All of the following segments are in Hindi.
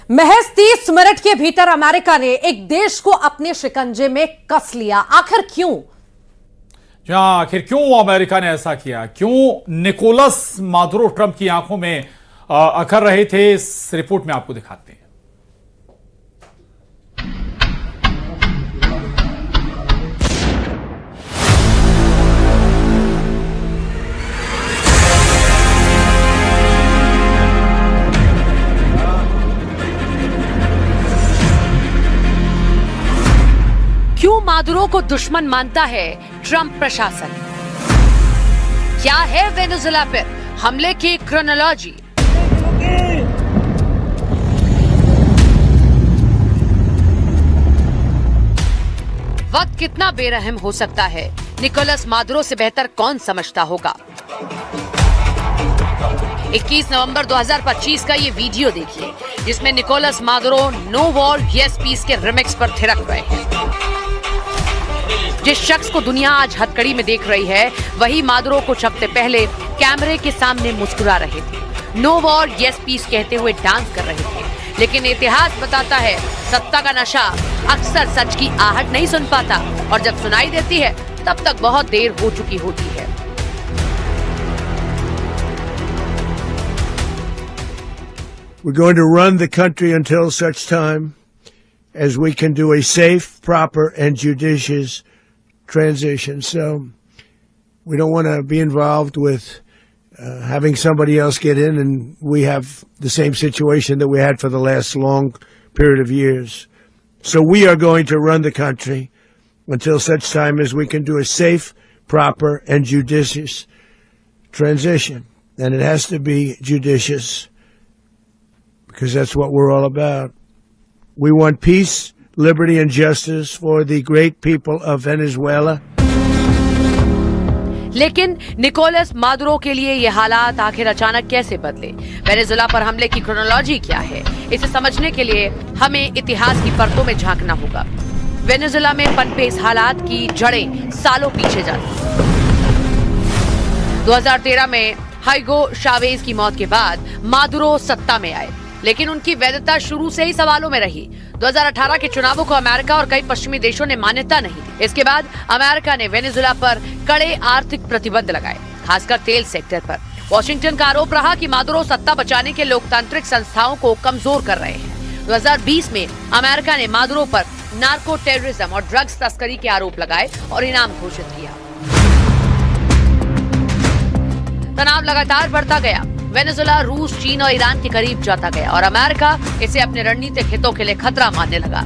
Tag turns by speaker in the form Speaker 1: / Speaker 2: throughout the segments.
Speaker 1: महज 30 मिनट के भीतर अमेरिका ने एक देश को अपने शिकंजे में कस लिया। आखिर क्यों?
Speaker 2: आखिर क्यों अमेरिका ने ऐसा किया? क्यों निकोलस मादुरो ट्रंप की आंखों में अखर रहे थे? इस रिपोर्ट में आपको दिखाते हैं।
Speaker 3: क्यों मादुरो को दुश्मन मानता है ट्रंप प्रशासन? क्या है वेनेजुएला पर हमले की क्रोनोलॉजी? वक्त कितना बेरहम हो सकता है, निकोलस मादुरो से बेहतर कौन समझता होगा। 21 नवंबर 2025 का ये वीडियो देखिए, जिसमें Nicolas Maduro no war yes peace के रिमिक्स पर थिरक रहे हैं। जिस शख्स को दुनिया आज हथकड़ी में देख रही है, वही मादुरो कुछ हफ्ते पहले कैमरे के सामने मुस्कुरा रहे थे, नो वॉर येस पीस कहते हुए डांस कर रहे थे। लेकिन इतिहास बताता है, सत्ता का नशा अक्सर सच की आहट नहीं सुन पाता, और जब सुनाई देती है तब तक बहुत देर हो चुकी होती है।
Speaker 4: We're going to run the country until such time as we can do a safe, proper, and judicious transition. So we don't want to be involved with having somebody else get in, and we have the same situation that we had for the last long period of years. So we are going to run the country until such time as we can do a safe, proper, and judicious transition. And it has to be judicious, because that's what we're all about. We want peace, liberty, and justice for the great people of Venezuela.
Speaker 3: लेकिन निकोलस मादुरो के लिए ये हालात आखिर अचानक कैसे बदले? वेनेजुएला पर हमले की क्रोनोलॉजी क्या है? इसे समझने के लिए हमें इतिहास की परतों में झांकना होगा। वेनेजुएला में पनपे इस हालात की जड़ें सालों पीछे जाती। 2013 में हाइगो चावेज की मौत के बाद मादुरो सत्ता में आए, लेकिन उनकी वैधता शुरू से ही सवालों में रही। 2018 के चुनावों को अमेरिका और कई पश्चिमी देशों ने मान्यता नहीं दी। इसके बाद अमेरिका ने वेनेजुएला पर कड़े आर्थिक प्रतिबंध लगाए, खासकर तेल सेक्टर पर। वॉशिंगटन का आरोप रहा कि मादुरो सत्ता बचाने के लोकतांत्रिक संस्थाओं को कमजोर कर रहे हैं। 2020 में अमेरिका ने मादुरो पर नार्को टेररिज्म और ड्रग्स तस्करी के आरोप लगाए और इनाम घोषित किया। तनाव लगातार बढ़ता गया। वेनेजुएला रूस, चीन और ईरान के करीब जाता गया और अमेरिका इसे अपने रणनीतिक हितों के लिए खतरा मानने लगा।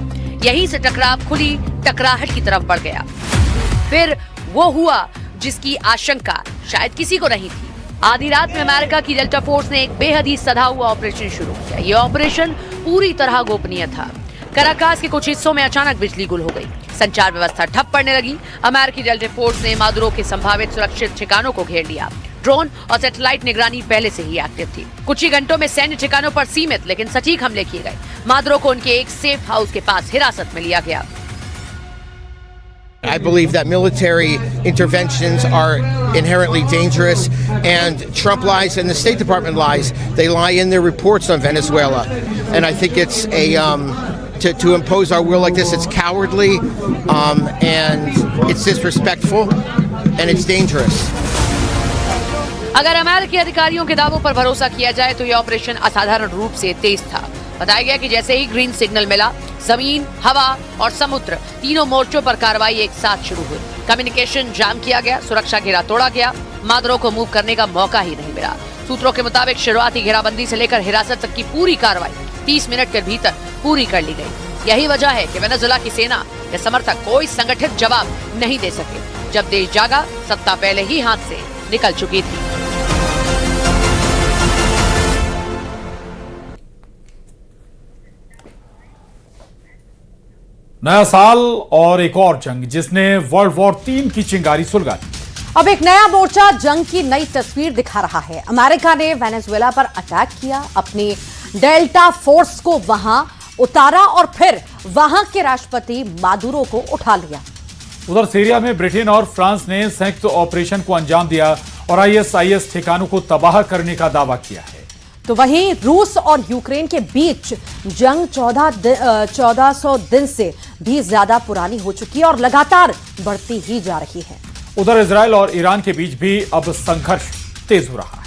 Speaker 3: यहीं से टकराव खुली टकराहट की तरफ बढ़ गया। फिर वो हुआ जिसकी आशंका शायद किसी को नहीं थी। आधी रात में अमेरिका की डेल्टा फोर्स ने एक बेहद ही सधा हुआ ऑपरेशन शुरू किया। ये ऑपरेशन पूरी तरह गोपनीय था। कराकास के कुछ हिस्सों में अचानक बिजली गुल हो गई, संचार व्यवस्था ठप पड़ने लगी। अमेरिकी डेल्टा फोर्स ने मादुरो के संभावित सुरक्षित ठिकानों को घेर लिया। ड्रोन और सैटेलाइट निगरानी पहले से ही एक्टिव थी। कुछ ही घंटों में सैन्य ठिकानों पर सीमित लेकिन सटीक हमले किए गए। मादुरो को उनके एक सेफ हाउस के पास हिरासत में लिया गया।
Speaker 5: I believe that military interventions are inherently dangerous, and Trump lies and the State Department lies. They lie in their reports on Venezuela, and I think it's to impose our will like this. It's cowardly, and it's disrespectful, and it's dangerous.
Speaker 3: अगर अमेरिकी अधिकारियों के दावों पर भरोसा किया जाए तो यह ऑपरेशन असाधारण रूप से तेज था। बताया गया कि जैसे ही ग्रीन सिग्नल मिला, जमीन, हवा और समुद्र तीनों मोर्चों पर कार्रवाई एक साथ शुरू हुई। कम्युनिकेशन जाम किया गया, सुरक्षा घेरा तोड़ा गया, मादुरो को मूव करने का मौका ही नहीं मिला। सूत्रों के मुताबिक शुरुआती घेराबंदी से लेकर हिरासत तक की पूरी कार्रवाई 30 मिनट के भीतर पूरी कर ली गई। यही वजह है कि वेनेजुएला की सेना या समर्थक कोई संगठित जवाब नहीं दे सके। जब देश जागा, सत्ता पहले ही हाथ से निकल चुकी थी।
Speaker 2: नया साल और एक और जंग जिसने वर्ल्ड वॉर 3 की चिंगारी सुलगा दी।
Speaker 1: अब एक नया मोर्चा जंग की नई तस्वीर दिखा रहा है। अमेरिका ने वेनेजुएला पर अटैक किया, अपनी डेल्टा फोर्स को वहां उतारा और फिर वहां के राष्ट्रपति मादुरो को उठा लिया।
Speaker 2: उधर सीरिया में ब्रिटेन और फ्रांस ने संयुक्त ऑपरेशन को अंजाम दिया और आईएसआईएस ठिकानों को तबाह करने का दावा किया है।
Speaker 1: तो वहीं रूस और यूक्रेन के बीच जंग 1400 दिन से भी ज्यादा पुरानी हो चुकी है और लगातार बढ़ती ही जा रही है।
Speaker 2: उधर इजरायल और ईरान के बीच भी अब संघर्ष तेज हो रहा है।